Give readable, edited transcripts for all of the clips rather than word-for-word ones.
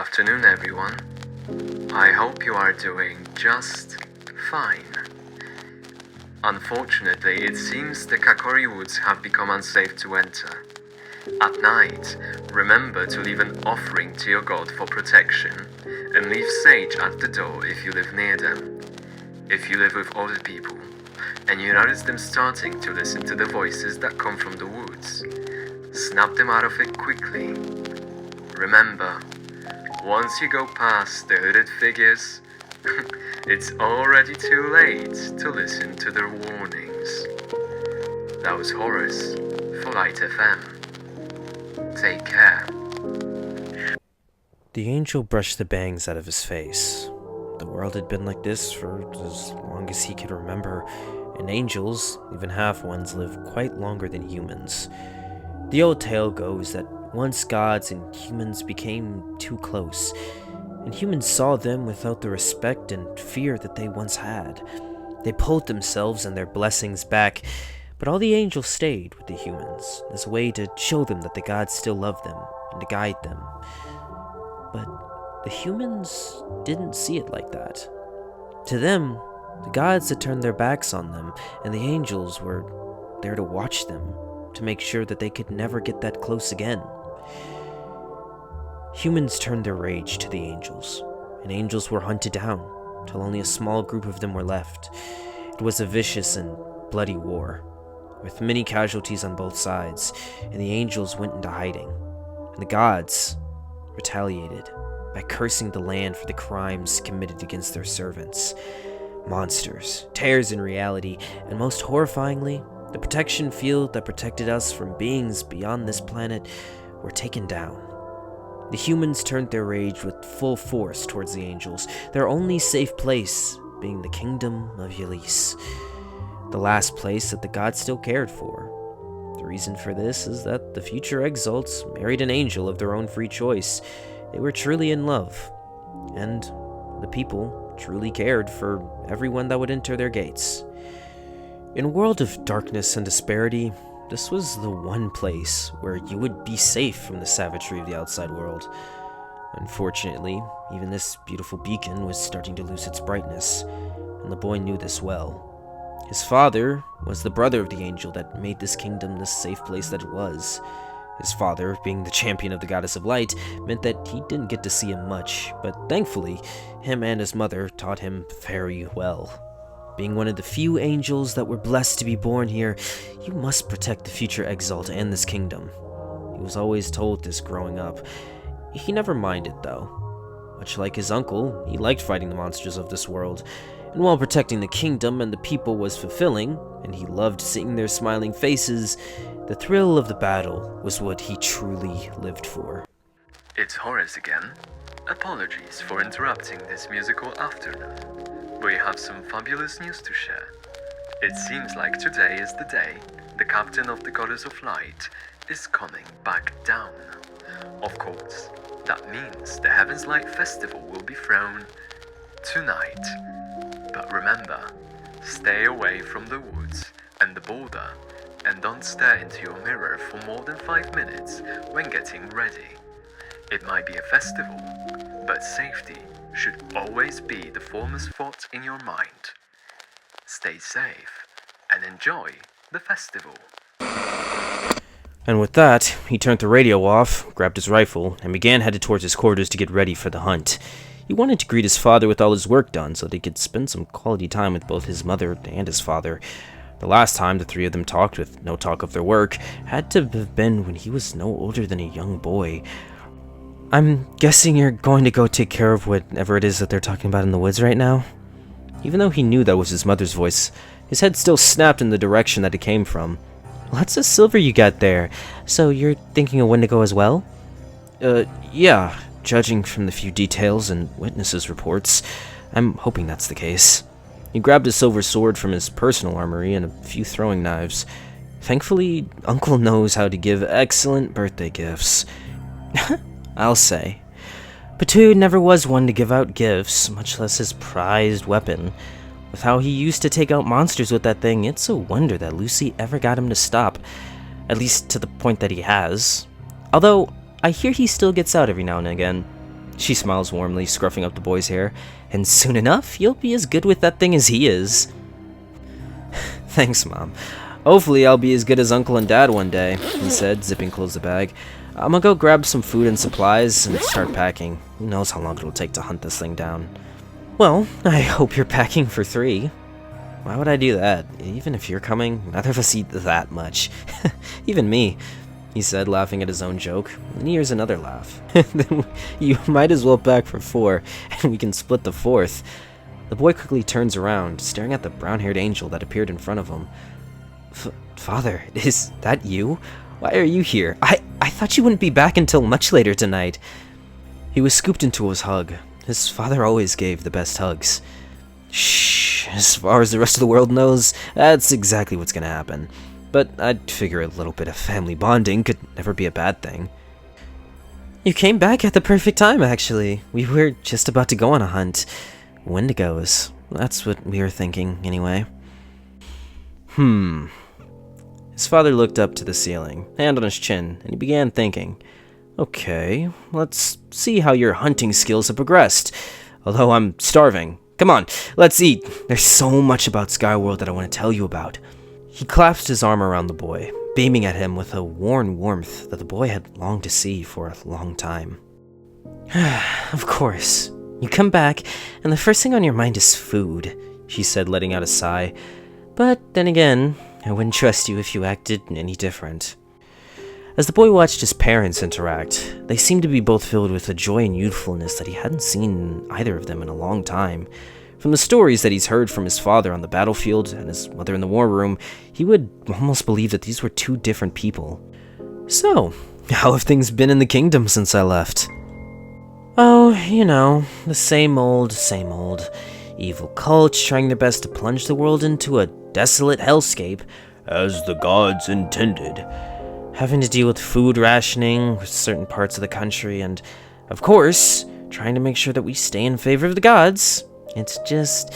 afternoon, everyone. I hope you are doing just fine. Unfortunately, it seems the Kakori Woods have become unsafe to enter. At night, remember to leave an offering to your god for protection, and leave sage at the door if you live near them. If you live with older people, and you notice them starting to listen to the voices that come from the woods, snap them out of it quickly. Remember, once you go past the hooded figures, it's already too late to listen to their warnings. That was Horace for Light FM. Take care. The angel brushed the bangs out of his face. The world had been like this for as long as he could remember, and angels, even half-ones, live quite longer than humans. The old tale goes that once gods and humans became too close, and humans saw them without the respect and fear that they once had. They pulled themselves and their blessings back, but all the angels stayed with the humans as a way to show them that the gods still loved them and to guide them. But the humans didn't see it like that. To them, the gods had turned their backs on them, and the angels were there to watch them, to make sure that they could never get that close again. Humans turned their rage to the angels, and angels were hunted down, till only a small group of them were left. It was a vicious and bloody war, with many casualties on both sides, and the angels went into hiding, and the gods retaliated by cursing the land for the crimes committed against their servants. Monsters, tears in reality, and most horrifyingly, the protection field that protected us from beings beyond this planet were taken down. The humans turned their rage with full force towards the angels, their only safe place being the kingdom of Ylisse, the last place that the gods still cared for. The reason for this is that the future exalts married an angel of their own free choice. They were truly in love, and the people truly cared for everyone that would enter their gates. In a world of darkness and disparity, this was the one place where you would be safe from the savagery of the outside world. Unfortunately, even this beautiful beacon was starting to lose its brightness, and the boy knew this well. His father was the brother of the angel that made this kingdom the safe place that it was. His father, being the champion of the goddess of light, meant that he didn't get to see him much, but thankfully, him and his mother taught him very well. Being one of the few angels that were blessed to be born here, you must protect the future exalt and this kingdom. He was always told this growing up. He never minded, though. Much like his uncle, he liked fighting the monsters of this world, and while protecting the kingdom and the people was fulfilling, and he loved seeing their smiling faces, the thrill of the battle was what he truly lived for. It's Horace again. Apologies for interrupting this musical afternoon. We have some fabulous news to share. It seems like today is the day the captain of the Goddess of Light is coming back down. Of course, that means the Heaven's Light Festival will be thrown tonight. But remember, stay away from the woods and the border, and don't stare into your mirror for more than 5 minutes when getting ready. It might be a festival, but safety should always be the foremost thought in your mind. Stay safe and enjoy the festival. And with that, he turned the radio off, grabbed his rifle, and began headed towards his quarters to get ready for the hunt. He wanted to greet his father with all his work done so that he could spend some quality time with both his mother and his father. The last time the three of them talked with no talk of their work had to have been when he was no older than a young boy. I'm guessing you're going to go take care of whatever it is that they're talking about in the woods right now? Even though he knew that was his mother's voice, his head still snapped in the direction that it came from. Lots of silver you got there, so you're thinking of when to go as well? Yeah, judging from the few details and witnesses' reports, I'm hoping that's the case. He grabbed a silver sword from his personal armory and a few throwing knives. Thankfully, Uncle knows how to give excellent birthday gifts. I'll say. Batu never was one to give out gifts, much less his prized weapon. With how he used to take out monsters with that thing, it's a wonder that Lucy ever got him to stop. At least to the point that he has. Although, I hear he still gets out every now and again. She smiles warmly, scruffing up the boy's hair. "And soon enough, you'll be as good with that thing as he is." "Thanks, Mom. Hopefully I'll be as good as Uncle and Dad one day," he said, zipping close the bag. "I'm gonna go grab some food and supplies and start packing. Who knows how long it'll take to hunt this thing down." "Well, I hope you're packing for 3. Why would I do that? Even if you're coming, neither of us eat that much. Even me," he said, laughing at his own joke. And here's another laugh. "Then you might as well pack for 4, and we can split the 4th. The boy quickly turns around, staring at the brown-haired angel that appeared in front of him. Father, is that you? Why are you here? I thought you wouldn't be back until much later tonight." He was scooped into his hug. His father always gave the best hugs. "Shh, as far as the rest of the world knows, that's exactly what's gonna happen. But I'd figure a little bit of family bonding could never be a bad thing." "You came back at the perfect time, actually. We were just about to go on a hunt. Wendigos. That's what we were thinking, anyway." His father looked up to the ceiling, hand on his chin, and he began thinking. "Okay, let's see how your hunting skills have progressed. Although I'm starving. Come on, let's eat. There's so much about Skyworld that I want to tell you about." He clasped his arm around the boy, beaming at him with a worn warmth that the boy had longed to see for a long time. "Of course. You come back, and the first thing on your mind is food," she said, letting out a sigh. "But then again, I wouldn't trust you if you acted any different." As the boy watched his parents interact, they seemed to be both filled with a joy and youthfulness that he hadn't seen in either of them in a long time. From the stories that he's heard from his father on the battlefield and his mother in the war room, he would almost believe that these were 2 different people. "So, how have things been in the kingdom since I left?" "Oh, you know, the same old, same old. Evil cults trying their best to plunge the world into a desolate hellscape, as the gods intended. Having to deal with food rationing with certain parts of the country, and, of course, trying to make sure that we stay in favor of the gods. It's just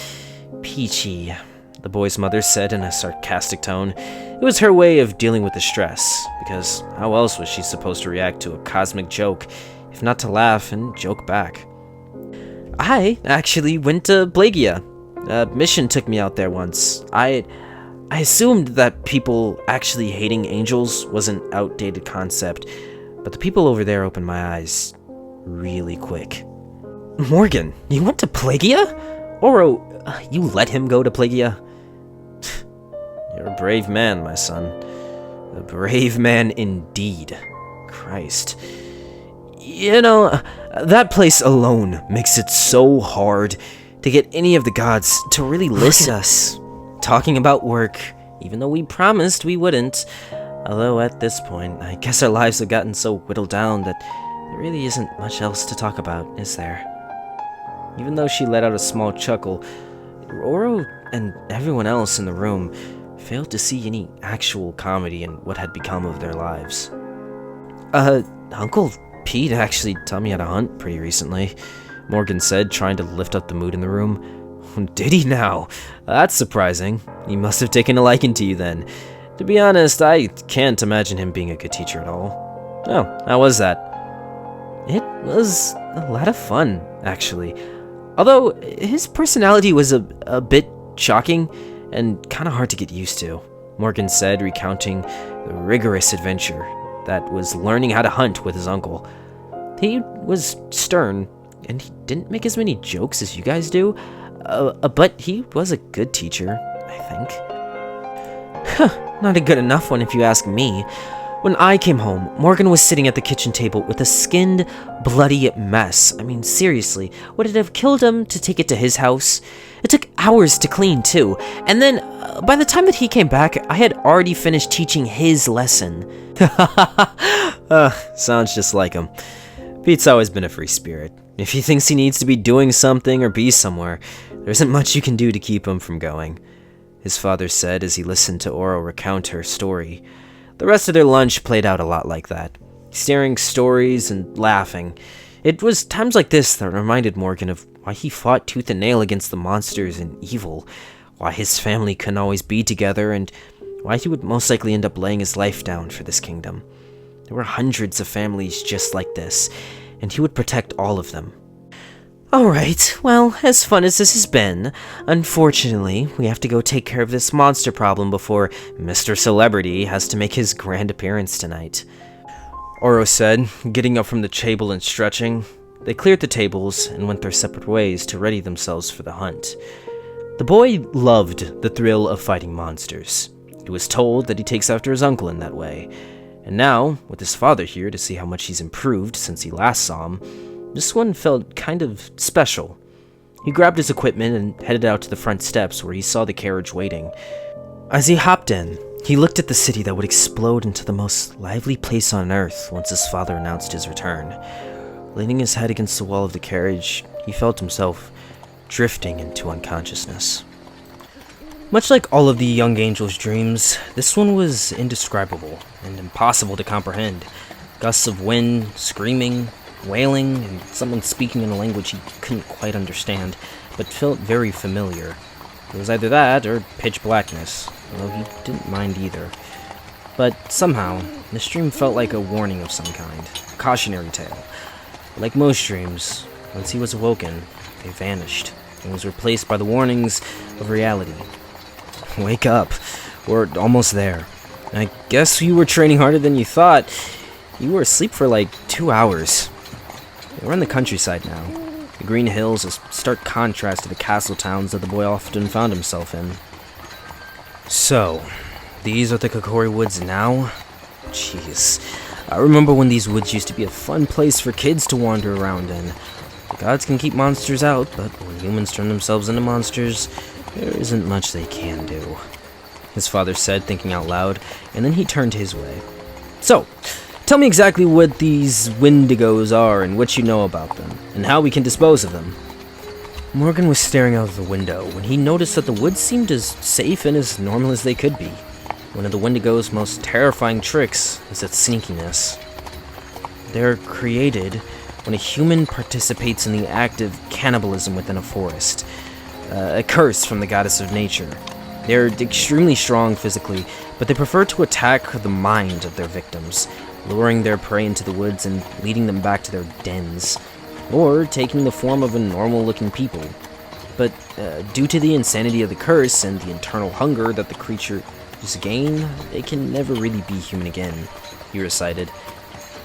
peachy," the boy's mother said in a sarcastic tone. It was her way of dealing with the stress, because how else was she supposed to react to a cosmic joke, if not to laugh and joke back? "I actually went to Plagia. A mission took me out there once. I assumed that people actually hating angels was an outdated concept, but the people over there opened my eyes really quick." "Morgan, you went to Plagia? Oro, you let him go to Plagia?" "You're a brave man, my son. A brave man indeed. Christ. You know, that place alone makes it so hard to get any of the gods to really listen to us talking about work, even though we promised we wouldn't. Although at this point, I guess our lives have gotten so whittled down that there really isn't much else to talk about, is there?" Even though she let out a small chuckle, Oro and everyone else in the room failed to see any actual comedy in what had become of their lives. Uncle Pete actually taught me how to hunt pretty recently," Morgan said, trying to lift up the mood in the room. "Did he now? That's surprising. He must have taken a liking to you then. To be honest, I can't imagine him being a good teacher at all." "Oh, how was that?" "It was a lot of fun, actually. Although, his personality was a bit shocking and kind of hard to get used to," Morgan said, recounting the rigorous adventure that was learning how to hunt with his uncle. "He was stern, and he didn't make as many jokes as you guys do, but he was a good teacher, I think." Not a good enough one if you ask me. When I came home, Morgan was sitting at the kitchen table with a skinned, bloody mess. I mean, seriously, would it have killed him to take it to his house? It took hours to clean, too. And then, by the time that he came back, I had already finished teaching his lesson. Sounds just like him. Pete's always been a free spirit. If he thinks he needs to be doing something or be somewhere, there isn't much you can do to keep him from going," his father said as he listened to Oro recount her story. The rest of their lunch played out a lot like that, sharing stories and laughing. It was times like this that reminded Morgan of why he fought tooth and nail against the monsters and evil, why his family couldn't always be together, and why he would most likely end up laying his life down for this kingdom. There were hundreds of families just like this, and he would protect all of them. Alright, well, as fun as this has been, unfortunately, we have to go take care of this monster problem before Mr. Celebrity has to make his grand appearance tonight. Oro said, getting up from the table and stretching. They cleared the tables and went their separate ways to ready themselves for the hunt. The boy loved the thrill of fighting monsters. He was told that he takes after his uncle in that way. And now, with his father here to see how much he's improved since he last saw him, this one felt kind of special. He grabbed his equipment and headed out to the front steps where he saw the carriage waiting. As he hopped in, he looked at the city that would explode into the most lively place on Earth once his father announced his return. Leaning his head against the wall of the carriage, he felt himself drifting into unconsciousness. Much like all of the young angel's dreams, this one was indescribable and impossible to comprehend. Gusts of wind, screaming, wailing, and someone speaking in a language he couldn't quite understand, but felt very familiar. It was either that or pitch blackness, although he didn't mind either. But somehow, this dream felt like a warning of some kind, a cautionary tale. Like most dreams, once he was awoken, they vanished, and was replaced by the warnings of reality. Wake up, we're almost there. I guess you were training harder than you thought. You were asleep for like 2 hours. We're in the countryside now. The green hills, a stark contrast to the castle towns that the boy often found himself in. So, these are the Kokori Woods now? Jeez. I remember when these woods used to be a fun place for kids to wander around in. The gods can keep monsters out, but when humans turn themselves into monsters, there isn't much they can do. His father said, thinking out loud, and then he turned his way. So, tell me exactly what these Wendigos are and what you know about them, and how we can dispose of them. Morgan was staring out of the window when he noticed that the woods seemed as safe and as normal as they could be. One of the Wendigo's most terrifying tricks is its sneakiness. They're created when a human participates in the act of cannibalism within a forest, a curse from the goddess of nature. They're extremely strong physically, but they prefer to attack the mind of their victims, luring their prey into the woods and leading them back to their dens, or taking the form of a normal-looking people. But due to the insanity of the curse and the internal hunger that the creatures gain, they can never really be human again, he recited.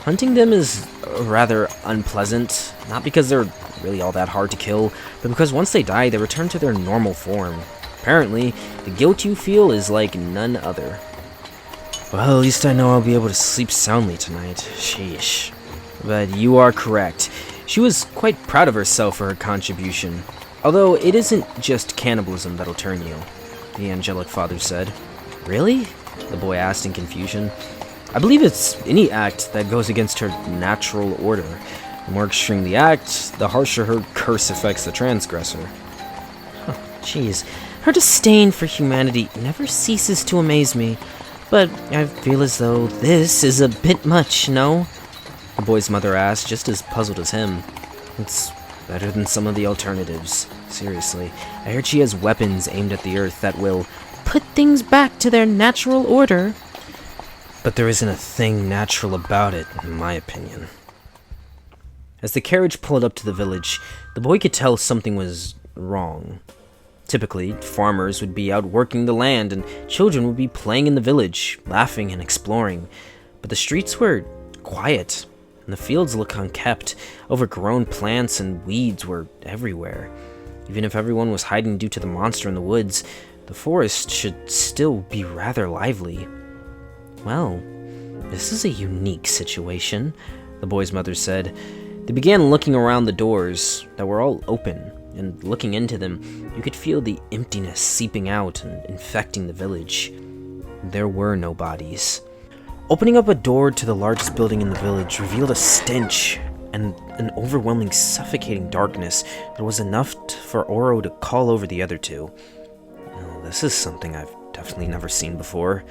Hunting them is rather unpleasant, not because they're really all that hard to kill, but because once they die, they return to their normal form. Apparently, the guilt you feel is like none other. Well, at least I know I'll be able to sleep soundly tonight. Sheesh. But you are correct. She was quite proud of herself for her contribution. Although it isn't just cannibalism that'll turn you, the angelic father said. Really? The boy asked in confusion. I believe it's any act that goes against her natural order. The more extreme the act, the harsher her curse affects the transgressor. Jeez, her disdain for humanity never ceases to amaze me. But I feel as though this is a bit much, no? The boy's mother asked, just as puzzled as him. It's better than some of the alternatives. Seriously, I heard she has weapons aimed at the earth that will put things back to their natural order. But there isn't a thing natural about it, in my opinion. As the carriage pulled up to the village, the boy could tell something was wrong. Typically, farmers would be out working the land and children would be playing in the village, laughing and exploring. But the streets were quiet, and the fields looked unkept. Overgrown plants and weeds were everywhere. Even if everyone was hiding due to the monster in the woods, the forest should still be rather lively. Well, this is a unique situation, the boy's mother said. They began looking around the doors that were all open, and looking into them, you could feel the emptiness seeping out and infecting the village. There were no bodies. Opening up a door to the largest building in the village revealed a stench and an overwhelming, suffocating darkness that was enough for Oro to call over the other two. "Oh, this is something I've definitely never seen before,"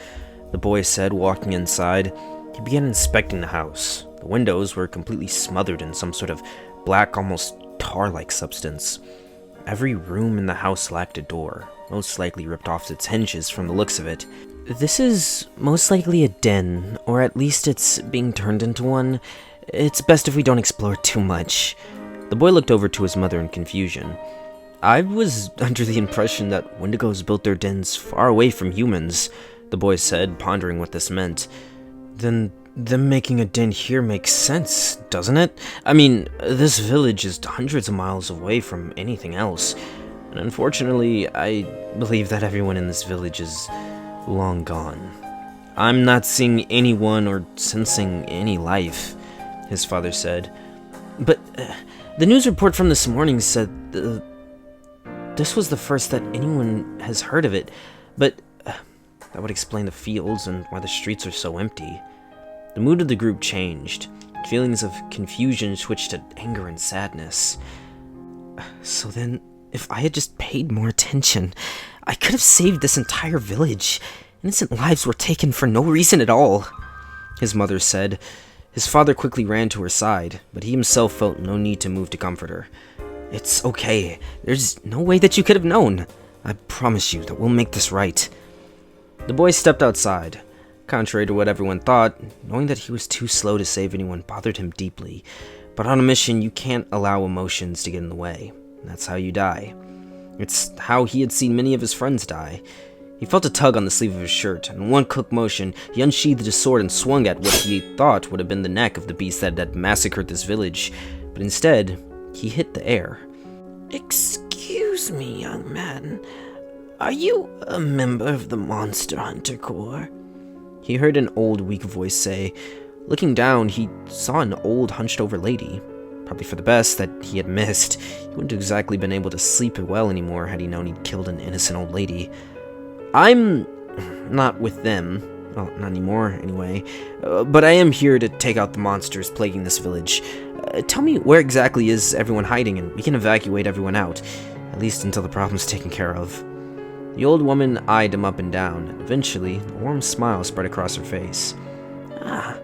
the boy said, walking inside. He began inspecting the house. The windows were completely smothered in some sort of black, almost tar-like substance. Every room in the house lacked a door, most likely ripped off its hinges from the looks of it. "This is most likely a den, or at least it's being turned into one. it's best if we don't explore too much." The boy looked over to his mother in confusion. "I was under the impression that Wendigos built their dens far away from humans," the boy said, pondering what this meant. "Then them making a den here makes sense, doesn't it? I mean, this village is hundreds of miles away from anything else, and unfortunately, I believe that everyone in this village is long gone. I'm not seeing anyone or sensing any life," his father said. "But the news report from this morning said this was the first that anyone has heard of it, but that would explain the fields and why the streets are so empty." The mood of the group changed. Feelings of confusion switched to anger and sadness. "So then, if I had just paid more attention, I could have saved this entire village. Innocent lives were taken for no reason at all," his mother said. His father quickly ran to her side, but he himself felt no need to move to comfort her. "It's okay. There's no way that you could have known. I promise you that we'll make this right." The boy stepped outside. Contrary to what everyone thought, knowing that he was too slow to save anyone bothered him deeply. But on a mission, you can't allow emotions to get in the way. That's how you die. It's how he had seen many of his friends die. He felt a tug on the sleeve of his shirt, and in one quick motion, he unsheathed his sword and swung at what he thought would have been the neck of the beast that had massacred this village. But instead, he hit the air. "Excuse me, young man. Are you a member of the Monster Hunter Corps?" He heard an old, weak voice say. Looking down, he saw an old, hunched-over lady. Probably for the best that he had missed. He wouldn't have exactly been able to sleep well anymore had he known he'd killed an innocent old lady. "I'm not with them. Well, not anymore, anyway. But I am here to take out the monsters plaguing this village. Tell me where exactly is everyone hiding, and we can evacuate everyone out. At least until the problem's taken care of." The old woman eyed him up and down, and eventually, a warm smile spread across her face. "Ah,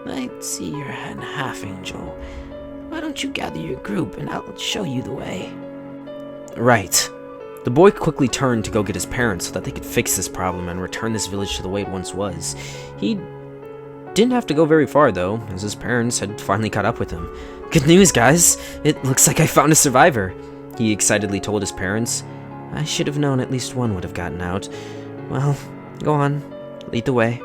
I see you're a half-angel. Why don't you gather your group and I'll show you the way?" "Right." The boy quickly turned to go get his parents so that they could fix this problem and return this village to the way it once was. He didn't have to go very far, though, as his parents had finally caught up with him. "Good news, guys! It looks like I found a survivor," he excitedly told his parents. "I should have known at least one would have gotten out. Well, go on, lead the way,"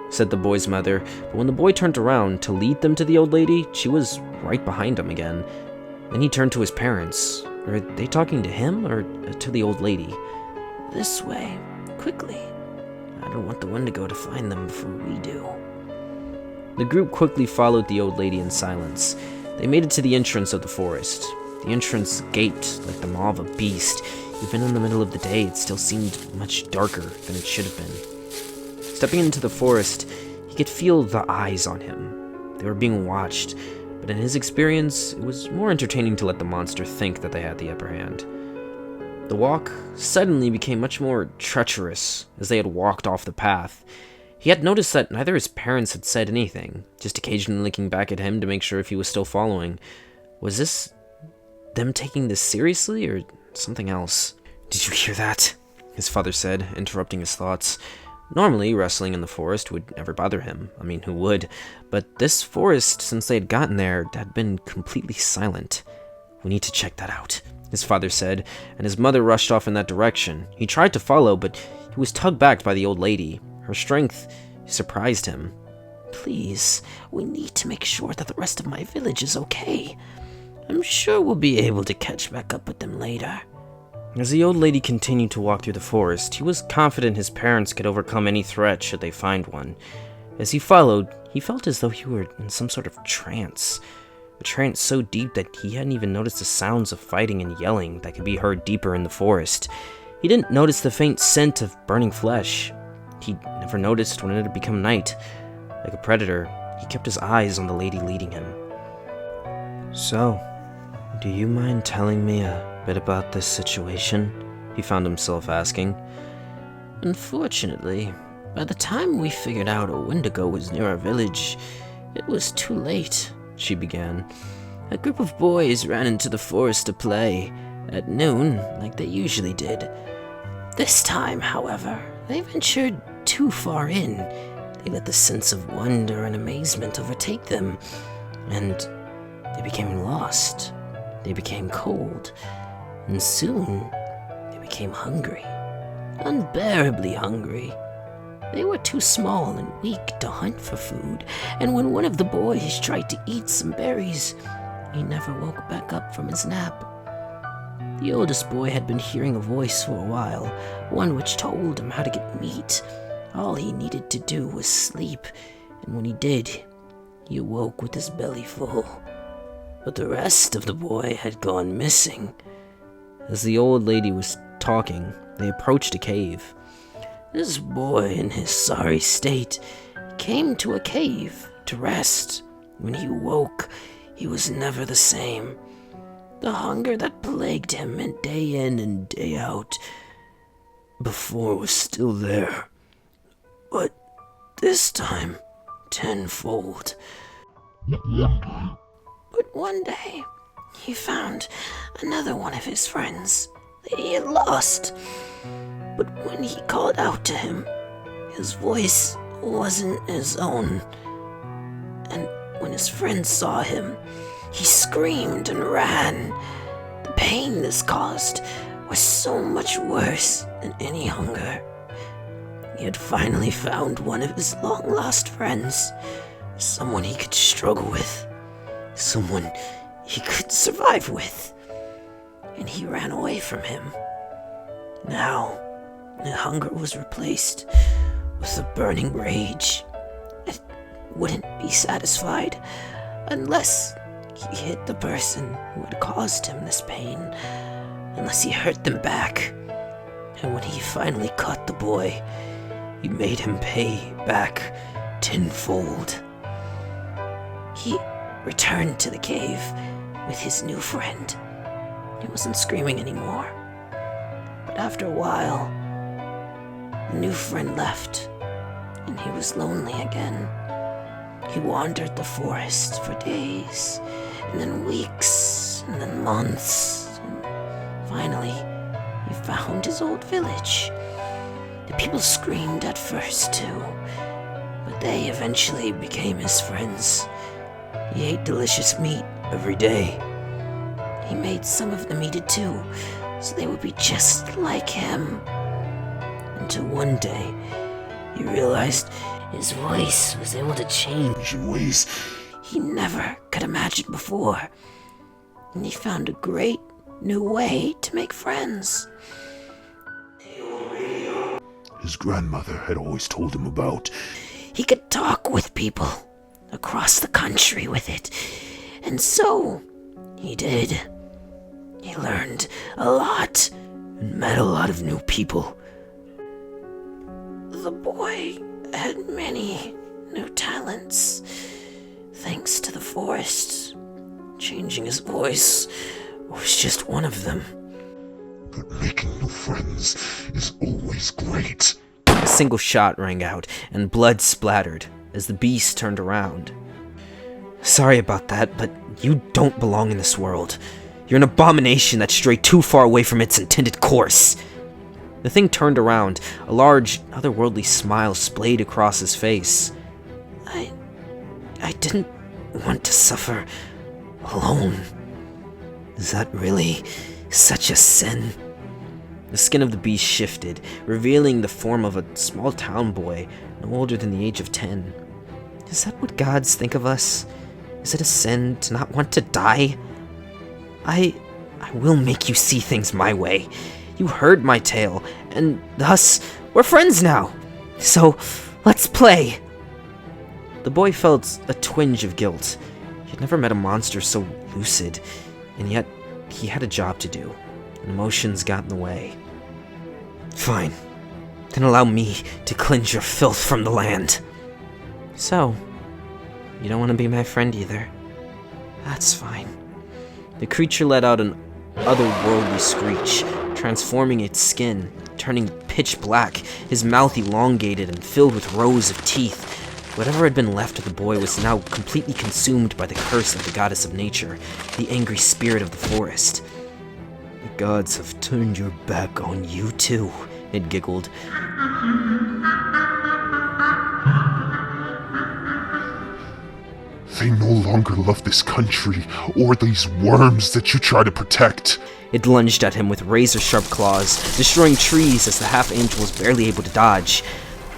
said the boy's mother, but when the boy turned around to lead them to the old lady, she was right behind him again. Then he turned to his parents. Were they talking to him or to the old lady? "This way, quickly. I don't want the Wendigo to find them before we do." The group quickly followed the old lady in silence. They made it to the entrance of the forest. The entrance gaped like the maw of a beast. Even in the middle of the day, it still seemed much darker than it should have been. Stepping into the forest, he could feel the eyes on him. They were being watched, but in his experience, it was more entertaining to let the monster think that they had the upper hand. The walk suddenly became much more treacherous as they had walked off the path. He had noticed that neither his parents had said anything, just occasionally looking back at him to make sure if he was still following. Was this them taking this seriously, or something else? "Did you hear that?" his father said, interrupting his thoughts. Normally, wrestling in the forest would never bother him. I mean, who would? But this forest, since they had gotten there, had been completely silent. "We need to check that out," his father said, and his mother rushed off in that direction. He tried to follow, but he was tugged back by the old lady. Her strength surprised him. "Please, we need to make sure that the rest of my village is okay. I'm sure we'll be able to catch back up with them later." As the old lady continued to walk through the forest, he was confident his parents could overcome any threat should they find one. As he followed, he felt as though he were in some sort of trance. A trance so deep that he hadn't even noticed the sounds of fighting and yelling that could be heard deeper in the forest. He didn't notice the faint scent of burning flesh. He never noticed when it had become night. Like a predator, he kept his eyes on the lady leading him. "So, do you mind telling me a bit about this situation?" he found himself asking. "Unfortunately, by the time we figured out a Wendigo was near our village, it was too late," she began. "A group of boys ran into the forest to play at noon, like they usually did. This time, however, they ventured too far in. They let the sense of wonder and amazement overtake them. and they became lost. They became cold, and soon they became hungry, unbearably hungry. They were too small and weak to hunt for food, and when one of the boys tried to eat some berries, he never woke back up from his nap. The oldest boy had been hearing a voice for a while, one which told him how to get meat. All he needed to do was sleep, and when he did, he awoke with his belly full. But the rest of the boy had gone missing. As the old lady was talking, they approached a cave. This boy, in his sorry state, came to a cave to rest. When he woke, he was never the same. The hunger that plagued him day in and day out before was still there, but this time tenfold. But one day, he found another one of his friends that he had lost. But when he called out to him, his voice wasn't his own. And when his friend saw him, he screamed and ran. The pain this caused was so much worse than any hunger. He had finally found one of his long-lost friends, someone he could struggle with, someone he could survive with, and he ran away from him. Now, the hunger was replaced with a burning rage. It wouldn't be satisfied unless he hit the person who had caused him this pain, unless he hurt them back. And when he finally caught the boy, he made him pay back tenfold. He returned to the cave with his new friend. He wasn't screaming anymore. But after a while, the new friend left, and he was lonely again. He wandered the forest for days, and then weeks, and then months, and finally, he found his old village. The people screamed at first, too, but they eventually became his friends. He ate delicious meat every day. He made some of them eat it too, so they would be just like him. Until one day, he realized his voice was able to change in ways he never could imagine before. And he found a great new way to make friends. His grandmother had always told him about. He could talk with people across the country with it. And so, he did. He learned a lot and met a lot of new people. The boy had many new talents, thanks to the forest. Changing his voice was just one of them. But making new friends is always great. A single shot rang out, and blood splattered as the beast turned around. Sorry about that, but you don't belong in this world. You're an abomination that strayed too far away from its intended course. The thing turned around, a large, otherworldly smile splayed across his face. I didn't want to suffer alone. Is that really such a sin? The skin of the beast shifted, revealing the form of a small town boy, no older than the age of 10. Is that what gods think of us? Is it a sin to not want to die? I will make you see things my way. You heard my tale, and thus, we're friends now. So, let's play. The boy felt a twinge of guilt. He had never met a monster so lucid, and yet he had a job to do, and emotions got in the way. Fine. Then allow me to cleanse your filth from the land. So, you don't want to be my friend either? That's fine. The creature let out an otherworldly screech, transforming its skin, turning pitch black, his mouth elongated and filled with rows of teeth. Whatever had been left of the boy was now completely consumed by the curse of the goddess of nature, the angry spirit of the forest. The gods have turned your back on you too, it giggled. They no longer love this country or these worms that you try to protect. It lunged at him with razor-sharp claws, destroying trees as the half-angel was barely able to dodge.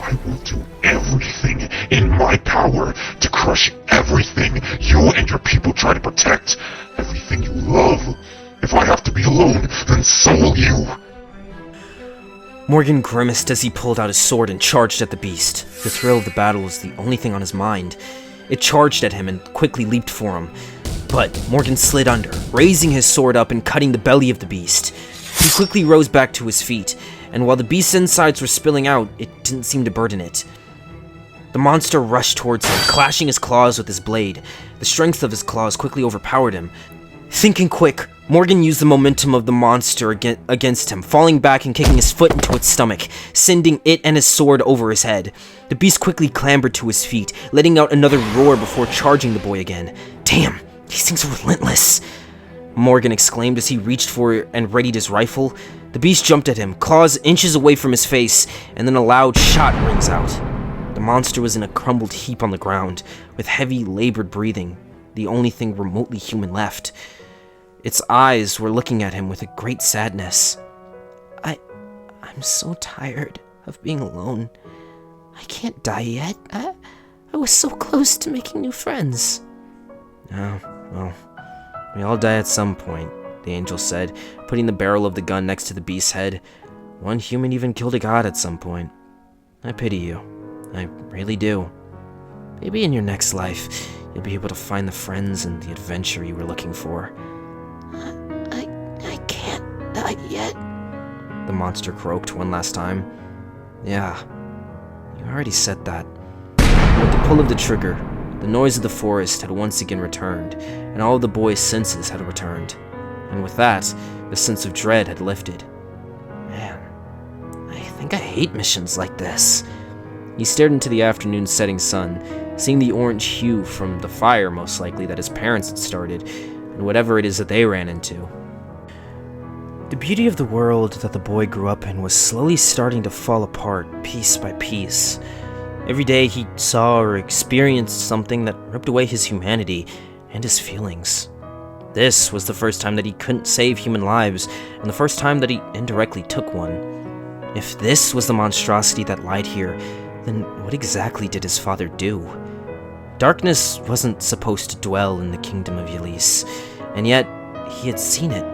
I will do everything in my power to crush everything you and your people try to protect. Everything you love. If I have to be alone, then so will you. Morgan grimaced as he pulled out his sword and charged at the beast. The thrill of the battle was the only thing on his mind. It charged at him and quickly leaped for him. But Morgan slid under, raising his sword up and cutting the belly of the beast. He quickly rose back to his feet, and while the beast's insides were spilling out, it didn't seem to burden it. The monster rushed towards him, clashing his claws with his blade. The strength of his claws quickly overpowered him. Thinking quick, Morgan used the momentum of the monster against him, falling back and kicking his foot into its stomach, sending it and his sword over his head. The beast quickly clambered to his feet, letting out another roar before charging the boy again. Damn, these things are relentless, Morgan exclaimed as he reached for and readied his rifle. The beast jumped at him, claws inches away from his face, and then a loud shot rings out. The monster was in a crumbled heap on the ground, with heavy, labored breathing, the only thing remotely human left. Its eyes were looking at him with a great sadness. I'm so tired of being alone. I can't die yet. I was so close to making new friends. Oh, well, we all die at some point, the angel said, putting the barrel of the gun next to the beast's head. One human even killed a god at some point. I pity you. I really do. Maybe in your next life, you'll be able to find the friends and the adventure you were looking for. I can't die yet. The monster croaked one last time. Yeah, you already said that. With the pull of the trigger, the noise of the forest had once again returned, and all of the boy's senses had returned. And with that, the sense of dread had lifted. Man, I think I hate missions like this. He stared into the afternoon setting sun, seeing the orange hue from the fire most likely that his parents had started, and whatever it is that they ran into. The beauty of the world that the boy grew up in was slowly starting to fall apart piece by piece. Every day he saw or experienced something that ripped away his humanity and his feelings. This was the first time that he couldn't save human lives, and the first time that he indirectly took one. If this was the monstrosity that lied here, then what exactly did his father do? Darkness wasn't supposed to dwell in the kingdom of Yllis, and yet he had seen it.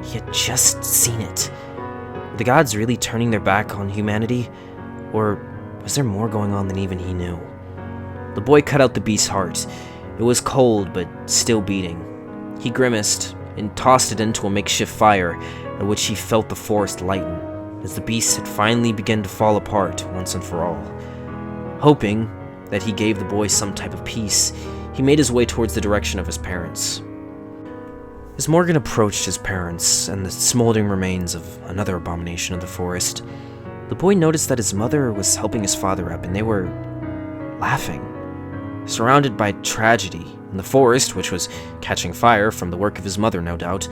He had just seen it. Were the gods really turning their back on humanity? Or was there more going on than even he knew? The boy cut out the beast's heart. It was cold, but still beating. He grimaced and tossed it into a makeshift fire, at which he felt the forest lighten, as the beast had finally begun to fall apart once and for all. Hoping that he gave the boy some type of peace, he made his way towards the direction of his parents. As Morgan approached his parents and the smoldering remains of another abomination of the forest, the boy noticed that his mother was helping his father up, and they were laughing. Surrounded by tragedy, in the forest, which was catching fire from the work of his mother, no doubt,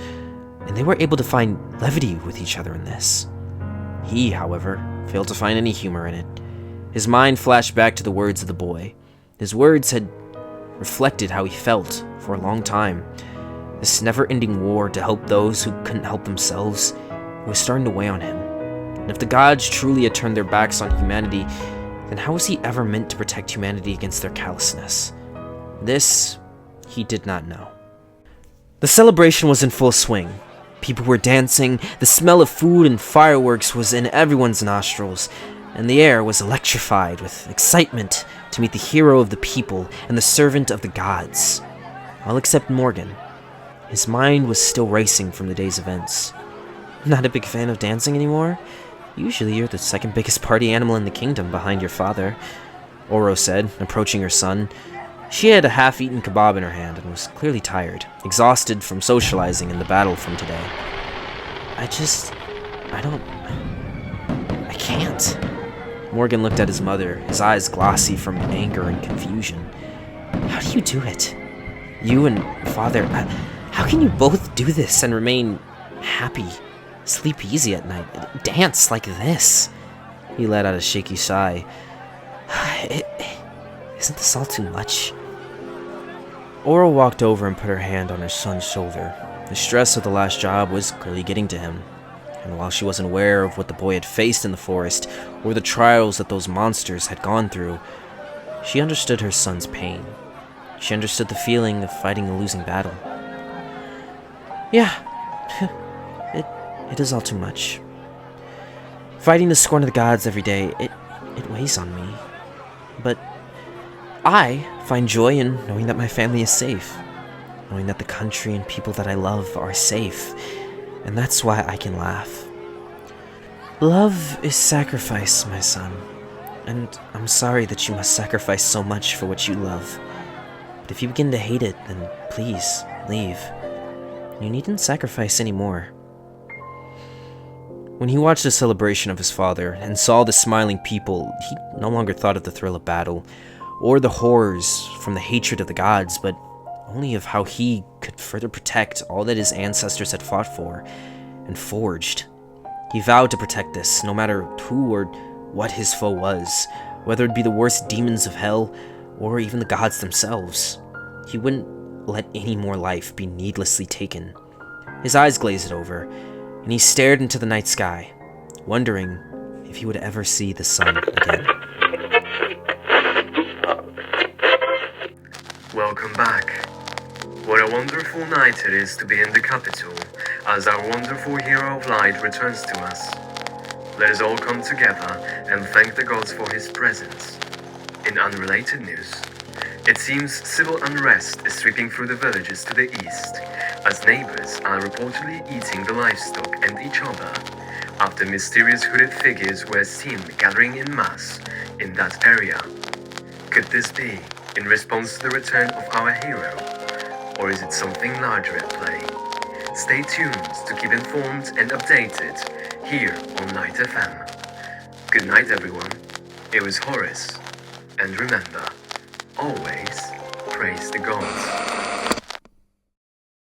and they were able to find levity with each other in this. He, however, failed to find any humor in it. His mind flashed back to the words of the boy. His words had reflected how he felt for a long time. This never-ending war to help those who couldn't help themselves was starting to weigh on him. And if the gods truly had turned their backs on humanity, then how was he ever meant to protect humanity against their callousness? This, he did not know. The celebration was in full swing. People were dancing, the smell of food and fireworks was in everyone's nostrils, and the air was electrified with excitement to meet the hero of the people and the servant of the gods. All except Morgan. His mind was still racing from the day's events. Not a big fan of dancing anymore? Usually you're the second biggest party animal in the kingdom behind your father, Oro said, approaching her son. She had a half-eaten kebab in her hand and was clearly tired, exhausted from socializing in the battle from today. I can't. Morgan looked at his mother, his eyes glossy from anger and confusion. How do you do it? You and father, how can you both do this and remain happy, sleep easy at night, dance like this? He let out a shaky sigh. Isn't this all too much? Aura walked over and put her hand on her son's shoulder. The stress of the last job was clearly getting to him, and while she wasn't aware of what the boy had faced in the forest or the trials that those monsters had gone through, she understood her son's pain. She understood the feeling of fighting a losing battle. Yeah, it is all too much. Fighting the scorn of the gods every day, it weighs on me. But I find joy in knowing that my family is safe, knowing that the country and people that I love are safe, and that's why I can laugh. Love is sacrifice, my son, and I'm sorry that you must sacrifice so much for what you love. But if you begin to hate it, then please, leave. You needn't sacrifice anymore. When he watched the celebration of his father and saw the smiling people, he no longer thought of the thrill of battle, or the horrors from the hatred of the gods, but only of how he could further protect all that his ancestors had fought for and forged. He vowed to protect this, no matter who or what his foe was, whether it be the worst demons of hell, or even the gods themselves. He wouldn't let any more life be needlessly taken. His eyes glazed over, and he stared into the night sky, wondering if he would ever see the sun again. Welcome back. What a wonderful night it is to be in the capital, as our wonderful hero of light returns to us. Let us all come together and thank the gods for his presence. In unrelated news, it seems civil unrest is sweeping through the villages to the east, as neighbors are reportedly eating the livestock and each other, after mysterious hooded figures were seen gathering in mass in that area. Could this be in response to the return of our hero, or is it something larger at play? Stay tuned to keep informed and updated here on Night FM. Good night, everyone. It was Horace. And remember, always praise the gods.